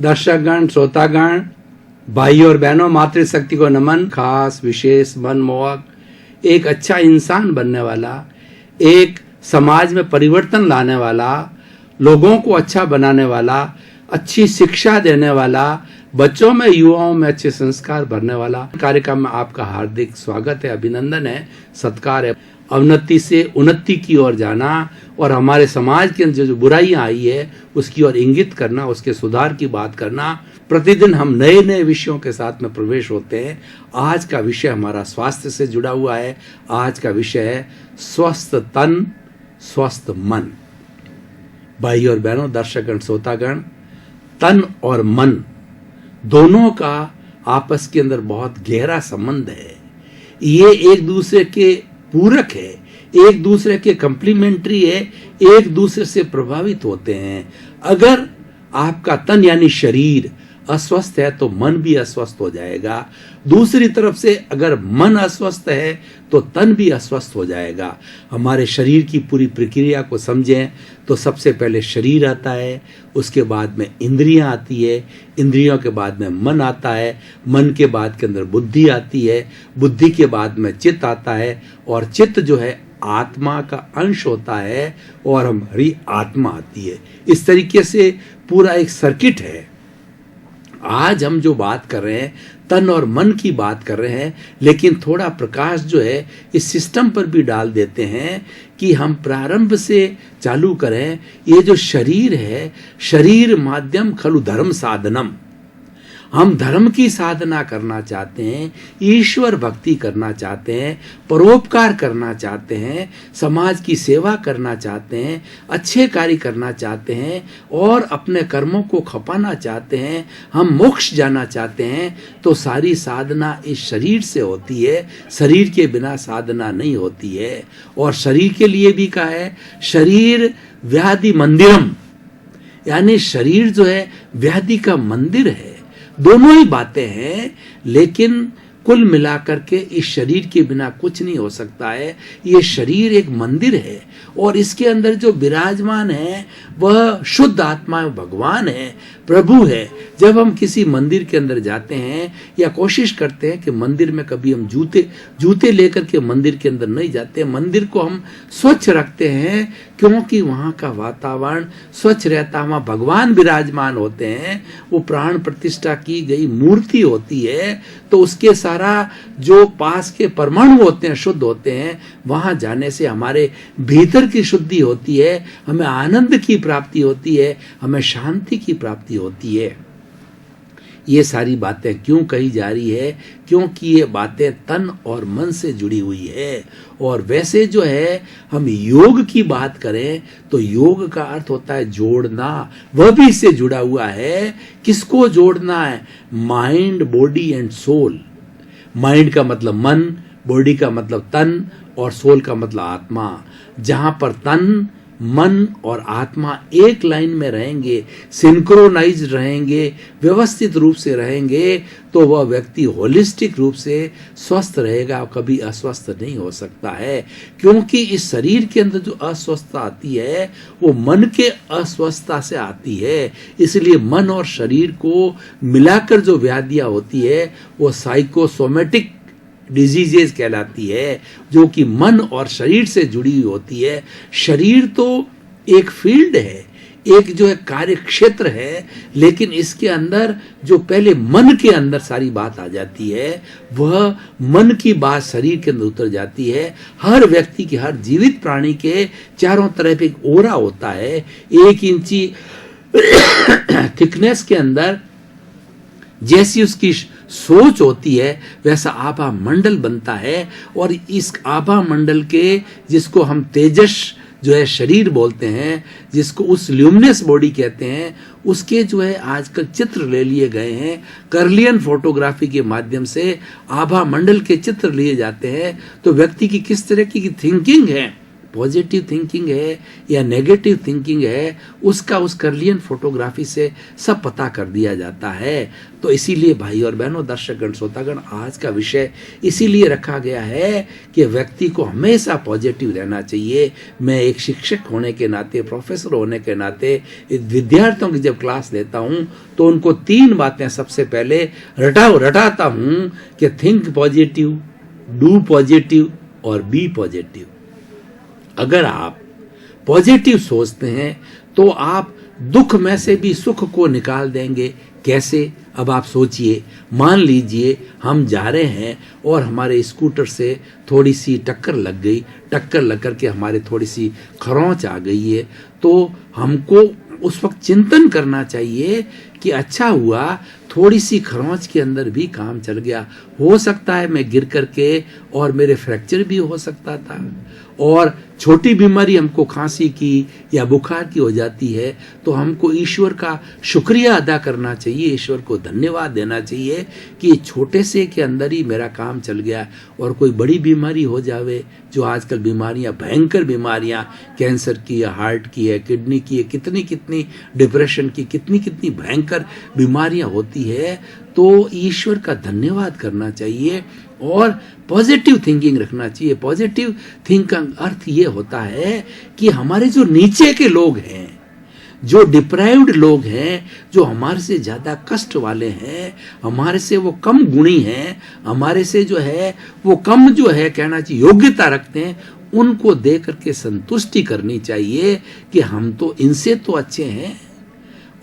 दर्शकगण, श्रोतागण, भाइयों और बहनों, मातृशक्ति को नमन। खास, विशेष, मनमोहक, एक अच्छा इंसान बनने वाला, एक समाज में परिवर्तन लाने वाला, लोगों को अच्छा बनाने वाला, अच्छी शिक्षा देने वाला, बच्चों में, युवाओं में अच्छे संस्कार भरने वाला कार्यक्रम में आपका हार्दिक स्वागत है, अभिनंदन है, सत्कार है। अवनति से उन्नति की ओर जाना और हमारे समाज के अंदर जो बुराइयां आई है उसकी ओर इंगित करना, उसके सुधार की बात करना। प्रतिदिन हम नए नए विषयों के साथ में प्रवेश होते हैं। आज का विषय हमारा स्वास्थ्य से जुड़ा हुआ है। आज का विषय है स्वस्थ तन, स्वस्थ मन। भाई और बहनों, दर्शकगण, श्रोतागण, तन और मन दोनों का आपस के अंदर बहुत गहरा संबंध है। ये एक दूसरे के पूरक है, एक दूसरे के कंप्लीमेंट्री है, एक दूसरे से प्रभावित होते हैं। अगर आपका तन यानी शरीर अस्वस्थ है तो मन भी अस्वस्थ हो जाएगा। दूसरी तरफ से अगर मन अस्वस्थ है तो तन भी अस्वस्थ हो जाएगा। हमारे शरीर की पूरी प्रक्रिया को समझें तो सबसे पहले शरीर आता है, उसके बाद में इंद्रियां आती है, इंद्रियों के बाद में मन आता है, मन के बाद के अंदर बुद्धि आती है, बुद्धि के बाद में चित्त आता है, और चित्त जो है आत्मा का अंश होता है, और हमारी आत्मा आती है। इस तरीके से पूरा एक सर्किट है। आज हम जो बात कर रहे हैं तन और मन की बात कर रहे हैं, लेकिन थोड़ा प्रकाश जो है इस सिस्टम पर भी डाल देते हैं कि हम प्रारंभ से चालू करें। ये जो शरीर है, शरीर माध्यम खलु धर्म साधनम। हम धर्म की साधना करना चाहते हैं, ईश्वर भक्ति करना चाहते हैं, परोपकार करना चाहते हैं, समाज की सेवा करना चाहते हैं, अच्छे कार्य करना चाहते हैं और अपने कर्मों को खपाना चाहते हैं, हम मोक्ष जाना चाहते हैं, तो सारी साधना इस शरीर से होती है। शरीर के बिना साधना नहीं होती है। और शरीर के लिए भी कहा है शरीर व्याधि मंदिरम, यानी शरीर जो है व्याधि का मंदिर है। दोनों ही बातें हैं, लेकिन कुल मिलाकर के इस शरीर के बिना कुछ नहीं हो सकता है। ये शरीर एक मंदिर है और इसके अंदर जो विराजमान है वह शुद्ध आत्मा भगवान है, प्रभु है। जब हम किसी मंदिर के अंदर जाते हैं या कोशिश करते हैं कि मंदिर में कभी हम जूते लेकर के मंदिर के अंदर नहीं जाते, मंदिर को हम स्वच्छ रखते हैं क्योंकि वहाँ का वातावरण स्वच्छ रहता है, वहाँ भगवान विराजमान होते हैं, वो प्राण प्रतिष्ठा की गई मूर्ति होती है, तो उसके सारा जो पास के परमाणु होते हैं शुद्ध होते हैं। वहां जाने से हमारे भीतर की शुद्धि होती है, हमें आनंद की प्राप्ति होती है, हमें शांति की प्राप्ति होती है। ये सारी बातें क्यों कही जा रही है? क्योंकि ये बातें तन और मन से जुड़ी हुई है। और वैसे जो है हम योग की बात करें तो योग का अर्थ होता है जोड़ना, वह भी इससे जुड़ा हुआ है। किसको जोड़ना है? Mind, body and soul. Mind का मतलब मन, बॉडी का मतलब तन और सोल का मतलब आत्मा। जहां पर तन, मन और आत्मा एक लाइन में रहेंगे, सिंक्रोनाइज रहेंगे, व्यवस्थित रूप से रहेंगे, तो वह व्यक्ति होलिस्टिक रूप से स्वस्थ रहेगा, कभी अस्वस्थ नहीं हो सकता है। क्योंकि इस शरीर के अंदर जो अस्वस्थता आती है वो मन के अस्वस्थता से आती है। इसलिए मन और शरीर को मिलाकर जो व्याधियां होती है वो साइकोसोमेटिक डिजीजेस कहलाती है, जो कि मन और शरीर से जुड़ी हुई होती है। शरीर तो एक फील्ड है, एक जो है कार्य क्षेत्र है, लेकिन इसके अंदर जो पहले मन के अंदर सारी बात आ जाती है, वह मन की बात शरीर के अंदर उतर जाती है। हर व्यक्ति के, हर जीवित प्राणी के चारों तरफ एक ओरा होता है। 1 इंची थिकनेस के अंदर जैसी उसकी सोच होती है वैसा आभा मंडल बनता है। और इस आभा मंडल के, जिसको हम तेजस जो है शरीर बोलते हैं, जिसको उस ल्यूमिनस बॉडी कहते हैं, उसके जो है आजकल चित्र ले लिए गए हैं। कर्लियन फोटोग्राफी के माध्यम से आभा मंडल के चित्र लिए जाते हैं। तो व्यक्ति की किस तरह की थिंकिंग है, पॉजिटिव थिंकिंग है या नेगेटिव थिंकिंग है, उसका उस कर्लियन फोटोग्राफी से सब पता कर दिया जाता है। तो इसीलिए भाई और बहनों, दर्शकगण, श्रोतागण, आज का विषय इसीलिए रखा गया है कि व्यक्ति को हमेशा पॉजिटिव रहना चाहिए। मैं एक शिक्षक होने के नाते, प्रोफेसर होने के नाते विद्यार्थियों की जब क्लास लेता हूं तो उनको 3 बातें सबसे पहले रटाता हूं कि थिंक पॉजिटिव, डू पॉजिटिव और बी पॉजिटिव। अगर आप पॉजिटिव सोचते हैं तो आप दुख में से भी सुख को निकाल देंगे। कैसे? अब आप सोचिए, मान लीजिए हम जा रहे हैं और हमारे स्कूटर से थोड़ी सी टक्कर लग गई, टक्कर लग करके हमारे थोड़ी सी खरोंच आ गई है, तो हमको उस वक्त चिंतन करना चाहिए कि अच्छा हुआ थोड़ी सी खरोंच के अंदर भी काम चल गया। हो सकता है मैं गिर करके और मेरे फ्रैक्चर भी हो सकता था, और छोटी बीमारी हमको खांसी की या बुखार की हो जाती है तो हमको ईश्वर का शुक्रिया अदा करना चाहिए, ईश्वर को धन्यवाद देना चाहिए कि छोटे से के अंदर ही मेरा काम चल गया। और कोई बड़ी बीमारी हो जावे, जो आजकल बीमारियां, भयंकर बीमारियां, कैंसर की या हार्ट की है, किडनी की है, कितनी कितनी डिप्रेशन की, कितनी कितनी भयंकर बीमारियां होती है, तो ईश्वर का धन्यवाद करना चाहिए और पॉजिटिव थिंकिंग रखना चाहिए। पॉजिटिव थिंकिंग का अर्थ ये होता है कि हमारे जो नीचे के लोग हैं, जो डिप्राइव्ड लोग हैं, जो हमारे से ज्यादा कष्ट वाले हैं, हमारे से वो कम गुणी हैं, हमारे से जो है वो कम जो है कहना चाहिए योग्यता रखते हैं, उनको देख करके संतुष्टि करनी चाहिए कि हम तो इनसे तो अच्छे हैं।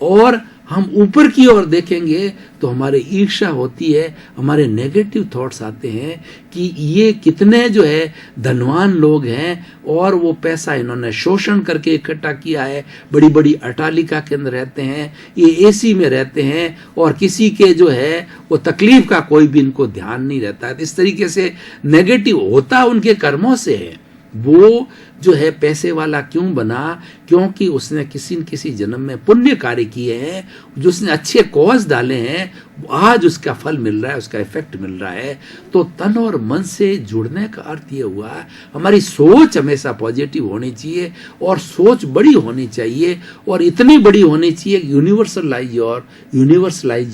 और हम ऊपर की ओर देखेंगे तो हमारे ईर्ष्या होती है, हमारे नेगेटिव थॉट्स आते हैं कि ये कितने जो है धनवान लोग हैं और वो पैसा इन्होंने शोषण करके इकट्ठा किया है, बड़ी बड़ी अट्टालिका के अंदर रहते हैं, ये एसी में रहते हैं और किसी के जो है वो तकलीफ का कोई भी इनको ध्यान नहीं रहता है। इस तरीके से नेगेटिव होता उनके कर्मों से है। वो जो है पैसे वाला क्यों बना? क्योंकि उसने किसी न किसी जन्म में पुण्य कार्य किए हैं, जो उसने अच्छे कॉज डाले हैं, आज उसका फल मिल रहा है, उसका इफेक्ट मिल रहा है। तो तन और मन से जुड़ने का अर्थ ये हुआ, हमारी सोच हमेशा पॉजिटिव होनी चाहिए और सोच बड़ी होनी चाहिए, और इतनी बड़ी होनी चाहिए यूनिवर्सलाइज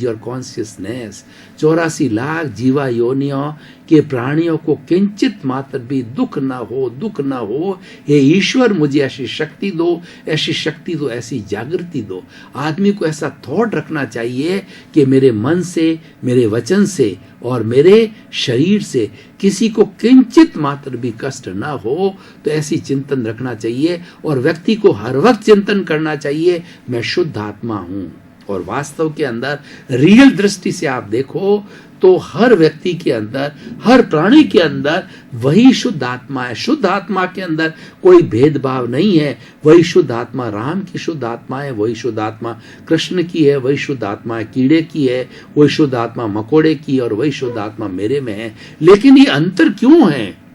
योर कॉन्शियसनेस। 84 लाख जीवा योनियों के प्राणियों को किंचित मात्र भी दुख ना हो। हे ईश्वर, मुझे ऐसी शक्ति दो, ऐसी जागृति दो। आदमी को ऐसा थॉट रखना चाहिए कि मेरे मन से, मेरे वचन से और मेरे शरीर से किसी को किंचित मात्र भी कष्ट ना हो। तो ऐसी चिंतन रखना चाहिए और व्यक्ति को हर वक्त चिंतन करना चाहिए, मैं शुद्ध आत्मा हूं। और वास्तव के अंदर रियल दृष्टि से आप देखो तो हर व्यक्ति के अंदर, हर प्राणी के अंदर वही शुद्ध आत्मा है। शुद्ध आत्मा के अंदर कोई भेदभाव नहीं है। वही शुद्ध आत्मा राम की शुद्ध आत्मा है, वही शुद्ध आत्मा कृष्ण की है, वही शुद्ध आत्मा कीड़े की है, वही शुद्ध आत्मा मकोड़े की, और वही शुद्ध आत्मा मेरे में है। लेकिन ये अंतर क्यों है?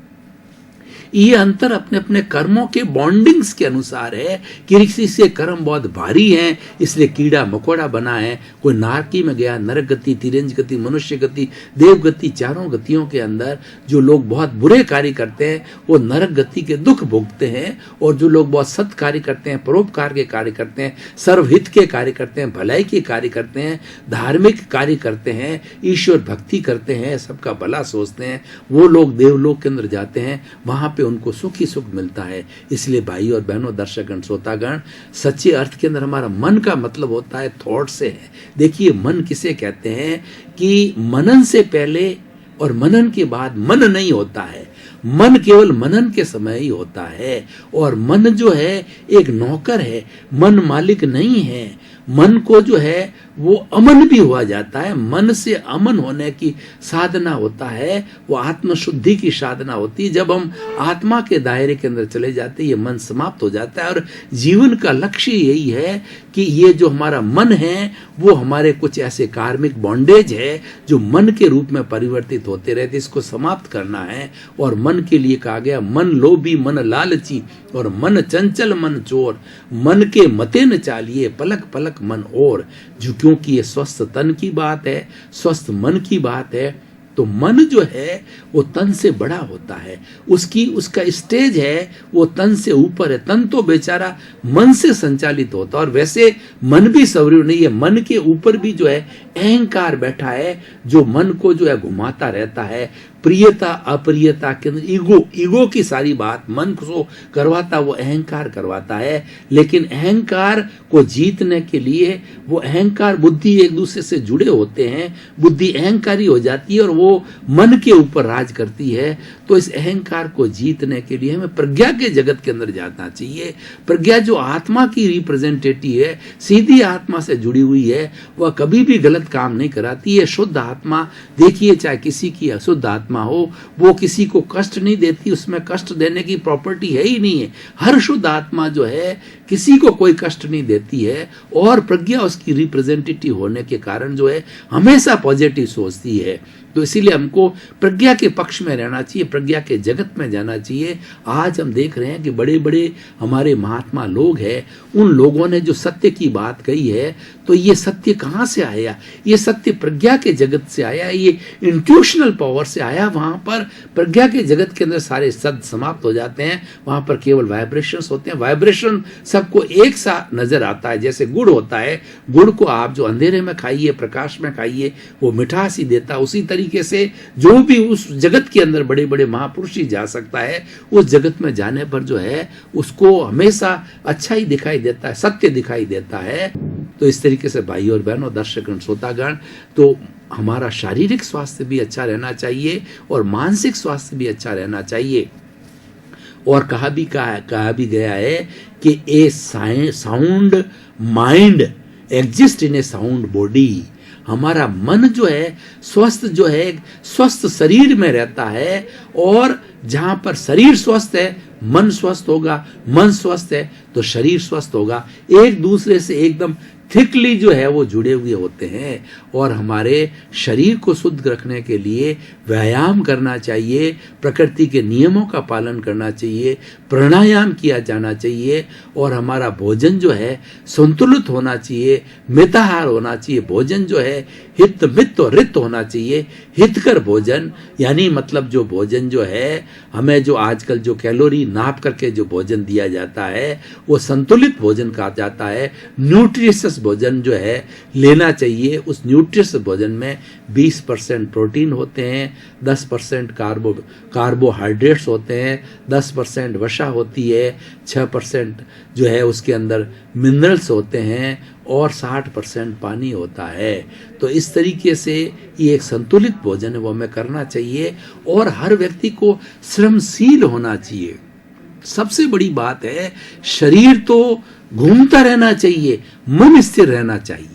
ये अंतर अपने अपने कर्मों के बॉन्डिंग्स के अनुसार है कि किसी से कर्म बहुत भारी हैं इसलिए कीड़ा मकोड़ा बना है। कोई नारकी में गया, नरक गति, तिरंज गति, मनुष्य गति, देव गति, चारों गतियों के अंदर जो लोग बहुत बुरे कार्य करते हैं वो नरक गति के दुख भोगते हैं, और जो लोग बहुत सत् कार्य करते हैं, परोपकार के कार्य करते हैं, सर्वहित के कार्य करते हैं, भलाई के कार्य करते हैं, धार्मिक कार्य करते हैं, ईश्वर भक्ति करते हैं, सबका भला सोचते हैं, वो लोग देवलोक के अंदर जाते हैं, वहां पे उनको सुख ही सुख मिलता है। इसलिए भाई और बहनों, दर्शकगण, श्रोतागण, सच्चे अर्थ के अंदर हमारा मन का मतलब होता है थॉट से है। देखिए, मन किसे कहते हैं कि मनन से पहले और मनन के बाद मन नहीं होता है। मन केवल मनन के समय ही होता है, और मन जो है एक नौकर है, मन मालिक नहीं है। मन को जो है वो अमन भी हुआ जाता है। मन से अमन होने की साधना होता है, वो आत्मशुद्धि की साधना होती है। जब हम आत्मा के दायरे के अंदर चले जाते हैं, ये मन समाप्त हो जाता है। और जीवन का लक्ष्य यही है कि ये जो हमारा मन है वो हमारे कुछ ऐसे कार्मिक बॉन्डेज है जो मन के रूप में परिवर्तित होते रहते, इसको समाप्त करना है। और मन के लिए कहा गया, मन लोभी, मन लालची और मन चंचल, मन चोर, मन के मते न चालिए, पलक पलक मन और। जो क्योंकि ये स्वस्थ तन की बात है, स्वस्थ मन की बात है, तो मन जो है वो तन से बड़ा होता है, उसका स्टेज है वो तन से ऊपर है। तन तो बेचारा मन से संचालित होता है, और वैसे मन भी सवरीय नहीं है। मन के ऊपर भी जो है अहंकार बैठा है, जो मन को जो है घुमाता रहता है। प्रियता अप्रियता के अंदर ईगो की सारी बात मन को करवाता, वो अहंकार करवाता है। लेकिन अहंकार को जीतने के लिए वो अहंकार बुद्धि एक दूसरे से जुड़े होते हैं, बुद्धि अहंकारी हो जाती है और वो मन के ऊपर राज करती है। तो इस अहंकार को जीतने के लिए हमें प्रज्ञा के जगत के अंदर जाना चाहिए। प्रज्ञा जो आत्मा की रिप्रेजेंटेटिव है, सीधी आत्मा से जुड़ी हुई है, वह कभी भी गलत काम नहीं कराती है। शुद्ध आत्मा देखिए, चाहे किसी की अशुद्ध आत्मा हो, वो किसी को कष्ट नहीं देती, उसमें कष्ट देने की प्रॉपर्टी है ही नहीं है। हर शुद्ध आत्मा जो है किसी को कोई कष्ट नहीं देती है, और प्रज्ञा उसकी रिप्रेजेंटेटिव होने के कारण जो है हमेशा पॉजिटिव सोचती है। तो इसीलिए हमको प्रज्ञा के पक्ष में रहना चाहिए, प्रज्ञा के जगत में जाना चाहिए। आज हम देख रहे हैं कि बड़े बड़े हमारे महात्मा लोग हैं, उन लोगों ने जो सत्य की बात कही है, तो ये सत्य कहाँ से आया? ये सत्य प्रज्ञा के जगत से आया, ये इंट्यूशनल पावर से आया। वहां पर प्रज्ञा के जगत के अंदर सारे शब्द समाप्त हो जाते हैं, वहां पर केवल वाइब्रेशंस होते हैं। वाइब्रेशन सबको एक सा नजर आता है। जैसे गुड़ होता है, गुड़ को आप जो अंधेरे में खाइए, प्रकाश में खाइए, वो मिठास ही देता है। उसी तरीके से जो भी उस जगत के अंदर बड़े बड़े महापुरुष ही जा सकता है, उस जगत में जाने पर जो है उसको हमेशा अच्छा ही दिखाई देता है, सत्य दिखाई देता है। तो इस तरीके से भाई और बहनों, दर्शकगण, श्रोतागण, तो हमारा शारीरिक स्वास्थ्य भी अच्छा रहना चाहिए और मानसिक स्वास्थ्य भी अच्छा रहना चाहिए। और कहा भी गया है कि a sound mind exist in a sound body. हमारा मन जो है स्वस्थ शरीर में रहता है, और जहां पर शरीर स्वस्थ है मन स्वस्थ होगा, मन स्वस्थ है तो शरीर स्वस्थ होगा। एक दूसरे से एकदम थिकली जो है वो जुड़े हुए होते हैं। और हमारे शरीर को शुद्ध रखने के लिए व्यायाम करना चाहिए, प्रकृति के नियमों का पालन करना चाहिए, प्राणायाम किया जाना चाहिए, और हमारा भोजन जो है संतुलित होना चाहिए, मिताहार होना चाहिए। भोजन जो है हित मित और रित होना चाहिए। हितकर भोजन यानी मतलब जो भोजन जो है हमें जो आजकल जो कैलोरी नाप करके जो भोजन दिया जाता है वो संतुलित भोजन कहा जाता है। न्यूट्रिशियस भोजन जो है लेना चाहिए। उस न्यूट्रिशियस भोजन में 20% प्रोटीन होते हैं, 10% कार्बोहाइड्रेट्स होते हैं, 10% वसा होती है, 6% जो है उसके अंदर मिनरल्स होते हैं, और 60% पानी होता है। तो इस तरीके से ये एक संतुलित भोजन है, वो हमें करना चाहिए। और हर व्यक्ति को श्रमशील होना चाहिए। सबसे बड़ी बात है, शरीर तो घूमता रहना चाहिए, मन स्थिर रहना चाहिए।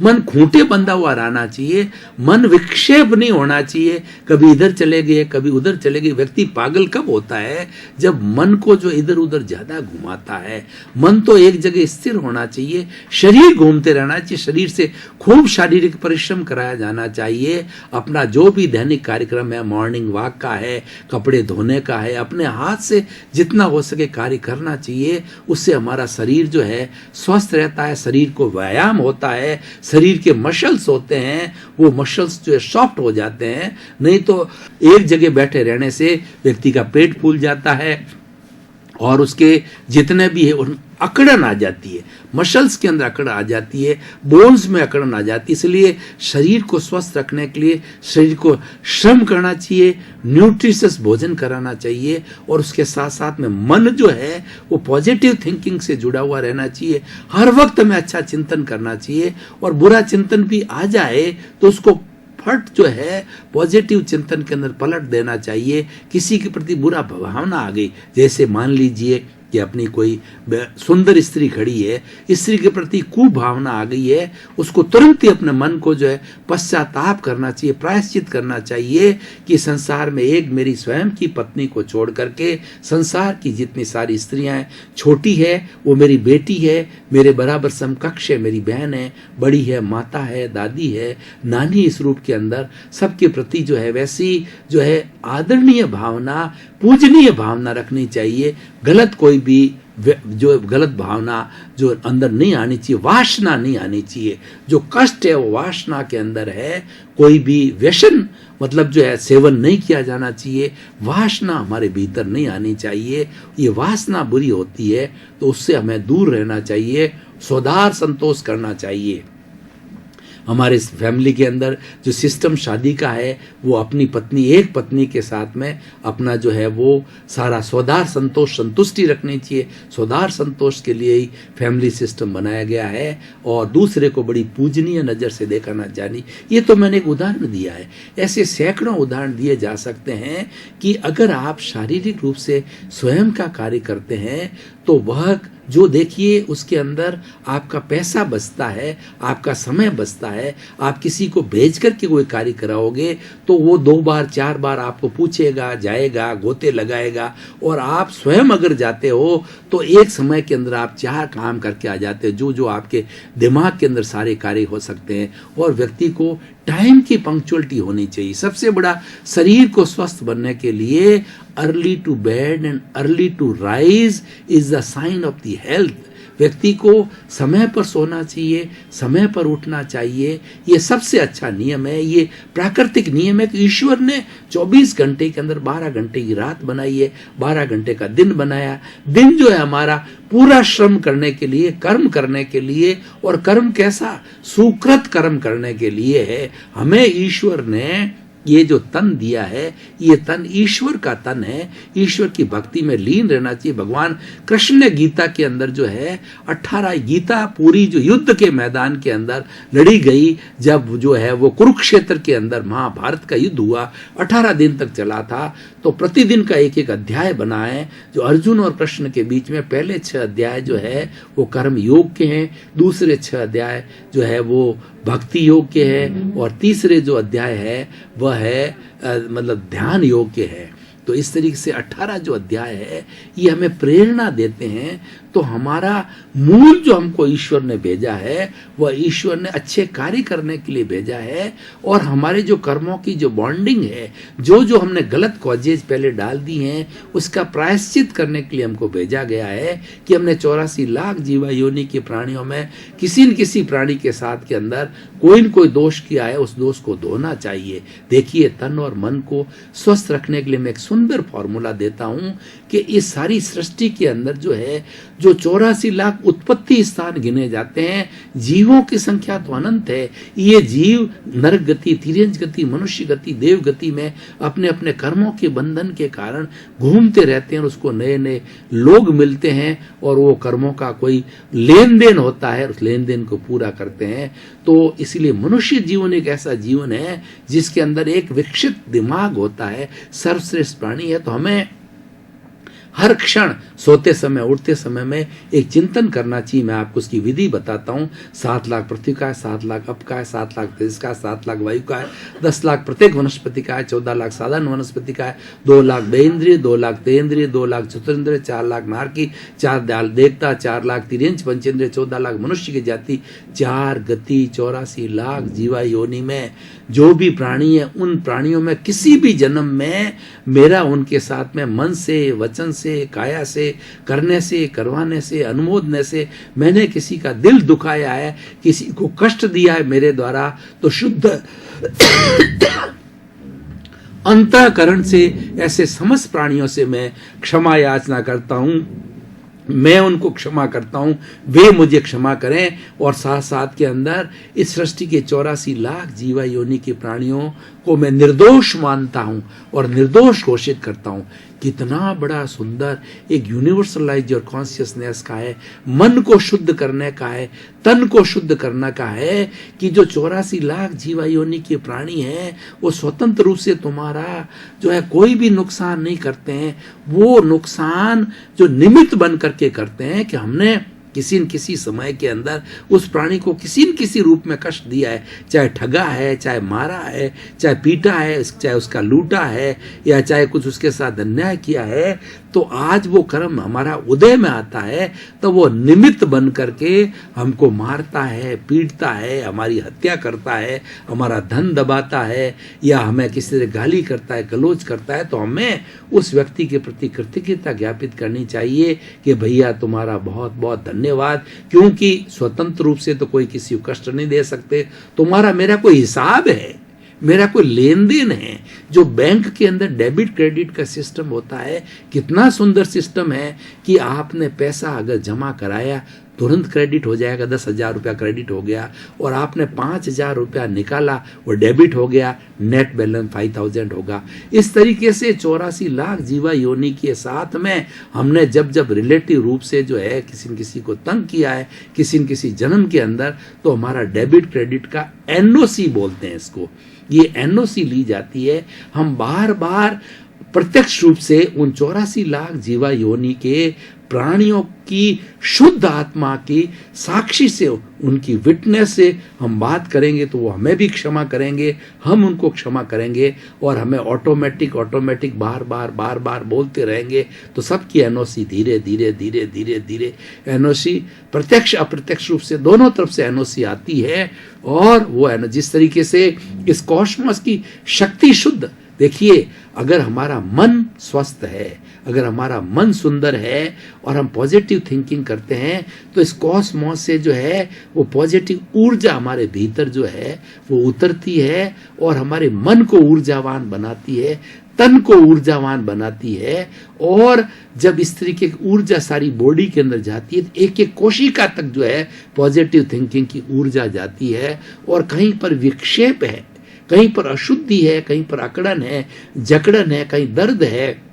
मन खूंटे बंधा हुआ रहना चाहिए, मन विक्षेप नहीं होना चाहिए, कभी इधर चले गए कभी उधर चले गए। व्यक्ति पागल कब होता है? जब मन को जो इधर उधर ज्यादा घुमाता है। मन तो एक जगह स्थिर होना चाहिए, शरीर घूमते रहना चाहिए, शरीर से खूब शारीरिक परिश्रम कराया जाना चाहिए। अपना जो भी दैनिक कार्यक्रम है, मॉर्निंग वॉक का है, कपड़े धोने का है, अपने हाथ से जितना हो सके कार्य करना चाहिए। उससे हमारा शरीर जो है स्वस्थ रहता है, शरीर को व्यायाम होता है, शरीर के मसल्स होते हैं वो मसल्स जो है सॉफ्ट हो जाते हैं। नहीं तो एक जगह बैठे रहने से व्यक्ति का पेट फूल जाता है और उसके जितने भी है उन अकड़न आ जाती है, मसल्स के अंदर अकड़ आ जाती है, बोन्स में अकड़न आ जाती है। इसलिए शरीर को स्वस्थ रखने के लिए शरीर को श्रम करना चाहिए, न्यूट्रिशियस भोजन कराना चाहिए, और उसके साथ साथ में मन जो है वो पॉजिटिव थिंकिंग से जुड़ा हुआ रहना चाहिए। हर वक्त हमें अच्छा चिंतन करना चाहिए, और बुरा चिंतन भी आ जाए तो उसको फट जो है पॉजिटिव चिंतन के अंदर पलट देना चाहिए। किसी के प्रति बुरा भावना आ गई, जैसे मान लीजिए कि अपनी कोई सुंदर स्त्री खड़ी है, स्त्री के प्रति कुभावना आ गई है, उसको तुरंत ही अपने मन को जो है पश्चाताप करना चाहिए, प्रायश्चित करना चाहिए कि संसार में एक मेरी स्वयं की पत्नी को छोड़ करके संसार की जितनी सारी स्त्रियां हैं, छोटी है वो मेरी बेटी है, मेरे बराबर समकक्ष है मेरी बहन है, बड़ी है माता है, दादी है, नानी, इस रूप के अंदर सबके प्रति जो है वैसी जो है आदरणीय भावना, पूजनीय भावना रखनी चाहिए। गलत कोई भी जो गलत भावना जो अंदर नहीं आनी चाहिए, वासना नहीं आनी चाहिए। जो कष्ट है वो वासना के अंदर है। कोई भी व्यसन मतलब जो है सेवन नहीं किया जाना चाहिए। वासना हमारे भीतर नहीं आनी चाहिए। ये वासना बुरी होती है तो उससे हमें दूर रहना चाहिए, स्वधार संतोष करना चाहिए। हमारे फैमिली के अंदर जो सिस्टम शादी का है वो अपनी पत्नी, एक पत्नी के साथ में अपना जो है वो सारा स्वधार संतोष संतुष्टि रखनी चाहिए। स्वधार संतोष के लिए ही फैमिली सिस्टम बनाया गया है और दूसरे को बड़ी पूजनीय नज़र से देखा ना जानी। ये तो मैंने एक उदाहरण दिया है, ऐसे सैकड़ों उदाहरण दिए जा सकते हैं कि अगर आप शारीरिक रूप से स्वयं का कार्य करते हैं तो वह जो देखिए उसके अंदर आपका पैसा बचता है, आपका समय बचता है। आप किसी को भेज करके कोई कार्य कराओगे तो वो 2 बार 4 बार आपको पूछेगा, जाएगा, गोते लगाएगा। और आप स्वयं अगर जाते हो तो एक समय के अंदर आप 4 काम करके आ जाते हो, जो आपके दिमाग के अंदर सारे कार्य हो सकते हैं। और व्यक्ति को टाइम की पंक्चुअलिटी होनी चाहिए। सबसे बड़ा शरीर को स्वस्थ बनने के लिए early to bed and early to rise is the sign of the health. व्यक्ति को समय पर सोना चाहिए, समय पर उठना चाहिए। ये सबसे अच्छा नियम है। ये प्राकृतिक नियम है कि ईश्वर ने 24 घंटे के अंदर 12 घंटे की रात बनाई है, 12 घंटे का दिन बनाया। दिन जो है हमारा पूरा श्रम करने के लिए, कर्म करने के लिए, और कर्म कैसा, सुकृत कर्म करने के लिए है। हमें ईश्वर ने ये जो तन दिया है, ये तन ईश्वर का तन है। ईश्वर की भक्ति में लीन रहना चाहिए। भगवान कृष्ण ने गीता के अंदर जो है 18 गीता पूरी जो युद्ध के मैदान के अंदर लड़ी गई, जब जो है वो कुरुक्षेत्र के अंदर महाभारत का युद्ध हुआ, 18 दिन तक चला था। तो प्रतिदिन का एक एक अध्याय बना है जो अर्जुन और कृष्ण के बीच में। पहले 6 अध्याय जो है वो कर्म योग के हैं, दूसरे 6 अध्याय जो है वो भक्ति योग के है, और तीसरे जो अध्याय है वह है मतलब ध्यान योग के है। तो इस तरीके से 18 जो अध्याय है ये हमें प्रेरणा देते हैं। तो हमारा मूल जो हमको ईश्वर ने भेजा है वह ईश्वर ने अच्छे कार्य करने के लिए भेजा है। और हमारे जो कर्मों की जो बॉन्डिंग है, जो हमने गलत कॉजेज पहले डाल दी हैं, उसका प्रायश्चित करने के लिए हमको भेजा गया है कि हमने 84 लाख जीवा योनि के प्राणियों में किसी न किसी प्राणी के साथ के अंदर कोई न कोई दोष किया है, उस दोष को धोना चाहिए। देखिए, तन और मन को स्वस्थ रखने के लिए मैं एक सुंदर फॉर्मूला देता हूं कि इस सारी सृष्टि के अंदर जो है जो 84 लाख उत्पत्ति स्थान गिने जाते हैं, जीवों की संख्या तो अनंत है। ये जीव नरक गति, तिर्यंच गति, मनुष्य गति, देव गति में अपने अपने कर्मों के बंधन के कारण घूमते रहते हैं। उसको नए नए लोग मिलते हैं और वो कर्मों का कोई लेन देन होता है, उस लेन देन को पूरा करते हैं। तो इसलिए मनुष्य जीवन एक ऐसा जीवन है जिसके अंदर एक विकसित दिमाग होता है, सर्वश्रेष्ठ प्राणी है। तो हमें हर क्षण सोते समय, उठते समय में एक चिंतन करना चाहिए। मैं आपको उसकी विधि बताता हूँ। 7 लाख पृथ्वी का है, 7 लाख अप का है, 7 लाख तेज का है, 7 लाख वायु का है, 10 लाख प्रत्येक वनस्पति का है, 14 लाख साधारण वनस्पति का है, 2 लाख बेइंद्रिय, 2 लाख तेंद्रिय, 2 लाख चतुरेंद्रिय, 4 लाख नारकी, 4 लाख देवता, 4 लाख तिर्यंच पंचेंद्रिय, 14 लाख मनुष्य की जाति, 4 गति, 84 लाख जीवा योनि में जो भी प्राणी है, उन प्राणियों में किसी भी जन्म में मेरा उनके साथ में मन से, वचन से, काया से, करने से, करवाने से, अनुमोदने से मैंने किसी का दिल दुखाया है, किसी को कष्ट दिया है मेरे द्वारा, तो शुद्ध अंतःकरण से ऐसे समस्त प्राणियों से मैं क्षमा याचना करता हूं। मैं उनको क्षमा करता हूं, वे मुझे क्षमा करें। और साथ साथ के अंदर इस सृष्टि के 84 लाख जीवा योनि के प्राणियों को मैं निर्दोष मानता हूं और निर्दोष घोषित करता हूं। कितना बड़ा सुंदर एक यूनिवर्सलाइज और कॉन्शियसनेस का है, मन को शुद्ध करने का है, तन को शुद्ध करने का है कि जो 84 लाख जीवा योनि के प्राणी हैं वो स्वतंत्र रूप से तुम्हारा जो है कोई भी नुकसान नहीं करते हैं। वो नुकसान जो निमित्त बन करके करते हैं कि हमने किसी न किसी समय के अंदर उस प्राणी को किसी न किसी रूप में कष्ट दिया है, चाहे ठगा है, चाहे मारा है, चाहे पीटा है, चाहे उसका लूटा है, या चाहे कुछ उसके साथ अन्याय किया है, तो आज वो कर्म हमारा उदय में आता है तो वो निमित्त बन करके हमको मारता है, पीटता है, हमारी हत्या करता है, हमारा धन दबाता है, या हमें किसी से गाली करता है, गलोच करता है, तो हमें उस व्यक्ति के प्रति कृतज्ञता ज्ञापित करनी चाहिए कि भैया तुम्हारा बहुत बहुत धन्यवाद, क्योंकि स्वतंत्र रूप से तो कोई किसी को कष्ट नहीं दे सकते, तुम्हारा मेरा कोई हिसाब है, मेरा कोई लेन देन है। जो बैंक के अंदर डेबिट क्रेडिट का सिस्टम होता है, कितना सुंदर सिस्टम है कि आपने पैसा अगर जमा कराया तुरंत क्रेडिट हो जाएगा, 10,000 रुपया क्रेडिट हो गया, और आपने 5,000 रुपया निकाला वो डेबिट हो गया, नेट बैलेंस 5,000 होगा। इस तरीके से 84 लाख जीवा योनि के साथ में हमने जब जब रिलेटिव रूप से जो है किसी न किसी को तंग किया है, किसी न किसी जन्म के अंदर, तो हमारा डेबिट क्रेडिट का एनओसी बोलते हैं इसको, ये एनओसी ली जाती है। हम बार बार प्रत्यक्ष रूप से उन 84 लाख जीवा योनि के प्राणियों की शुद्ध आत्मा की साक्षी से, उनकी विटनेस से हम बात करेंगे तो वो हमें भी क्षमा करेंगे, हम उनको क्षमा करेंगे, और हमें ऑटोमेटिक बार बार बोलते रहेंगे, तो सबकी एनओसी धीरे धीरे एनओसी प्रत्यक्ष अप्रत्यक्ष रूप से दोनों तरफ से एनओसी आती है। और वो जिस तरीके से इस कॉस्मोस की शक्ति शुद्ध, देखिए अगर हमारा मन स्वस्थ है, अगर हमारा मन सुंदर है और हम पॉजिटिव थिंकिंग करते हैं, तो इस कॉस्मोस से जो है वो पॉजिटिव ऊर्जा हमारे भीतर जो है वो उतरती है और हमारे मन को ऊर्जावान बनाती है, तन को ऊर्जावान बनाती है। और जब इस तरीके की ऊर्जा सारी बॉडी के अंदर जाती है, एक एक कोशिका तक जो है पॉजिटिव थिंकिंग की ऊर्जा जाती है, और कहीं पर विक्षेप है, कहीं पर अशुद्धि है, कहीं पर अकड़न है, जकड़न है, कहीं दर्द है,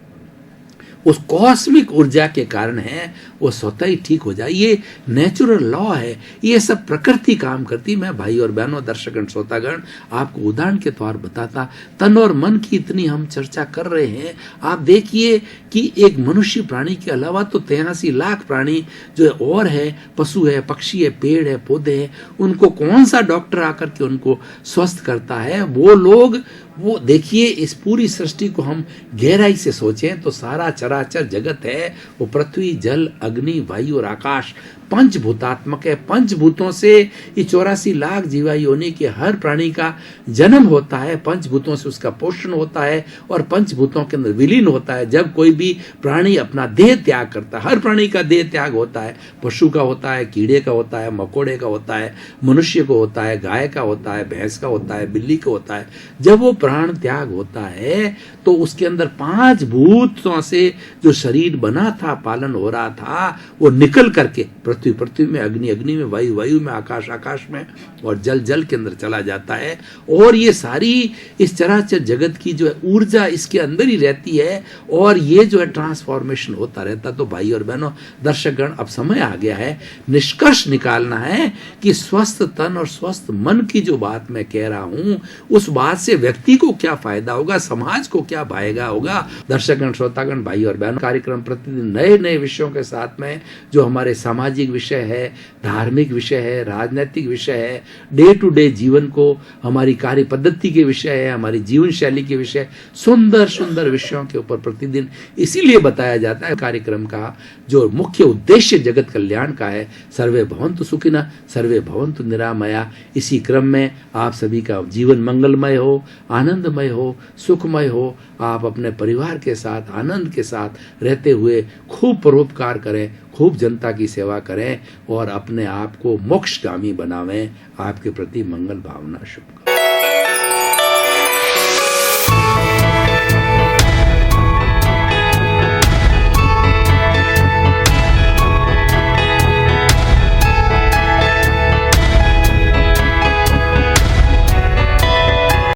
उस कॉस्मिक ऊर्जा के कारण है, वो स्वतः ही ठीक हो जाए। ये नेचुरल लॉ है, ये सब प्रकृति काम करती। मैं भाई और बहनों, दर्शकगण, श्रोतागण, आपको उदाहरण के तौर बताता, तन और मन की इतनी हम चर्चा कर रहे हैं। आप देखिए कि एक मनुष्य प्राणी के अलावा तो 83 लाख प्राणी जो और है, पशु है, पक्षी है, पेड़ है, पौधे हैं, उनको कौन सा डॉक्टर आकर के उनको स्वस्थ करता है? वो लोग, वो देखिए इस पूरी सृष्टि को हम गहराई से सोचें तो सारा चराचर जगत है वो पृथ्वी, जल, अग्नि, वायु और आकाश पंचभूतात्मक है। पंचभूतों से ये 84 लाख जीवा योनि के हर प्राणी का जन्म होता है, पंचभूतों से उसका पोषण होता है और पंचभूतों के अंदर विलीन होता है। जब कोई भी प्राणी अपना देह त्याग करता है, हर प्राणी का देह त्याग होता है, पशु का होता है, कीड़े का होता है, मकोड़े का होता है, मनुष्य को होता है, गाय का होता है, भैंस का होता है, बिल्ली का होता है। जब वो प्राण त्याग होता है तो उसके अंदर 5 भूतों से जो शरीर बना था, पालन हो रहा था, वो निकल करके पृथ्वी में, अग्नि में, वायु में, आकाश में और जल के अंदर चला जाता है। और ये सारी इस चराचर जगत की जो है ऊर्जा इसके अंदर ही रहती है और ये जो है ट्रांसफॉर्मेशन होता रहता। तो भाई और बहनों, दर्शकगण, अब समय आ गया है निष्कर्ष निकालना है कि स्वस्थ तन और स्वस्थ मन की जो बात मैं कह रहा हूं, उस बात से व्यक्ति को क्या फायदा होगा, समाज को क्या फायदा होगा। दर्शकगण, श्रोतागण, भाई और बहनों, कार्यक्रम प्रतिदिन नए नए विषयों के साथ में, जो हमारे सामाजिक विषय है, धार्मिक विषय है, राजनीतिक विषय है, डे टू डे जीवन को, हमारी कार्य पद्धति के विषय है, हमारी जीवन शैली के विषय, सुंदर सुंदर विषयों के ऊपर प्रतिदिन इसीलिए बताया जाता है। कार्यक्रम का जो मुख्य उद्देश्य जगत कल्याण का है, सर्वे भवन्तु सुखिनः, सर्वे भवन्तु निरामया। इसी क्रम में आप सभी का जीवन मंगलमय हो, आनंदमय हो, सुखमय हो। आप अपने परिवार के साथ आनंद के साथ रहते हुए खूब परोपकार करें, खूब जनता की सेवा करें और अपने आप को मोक्षगामी बनावें। आपके प्रति मंगल भावना शुभ।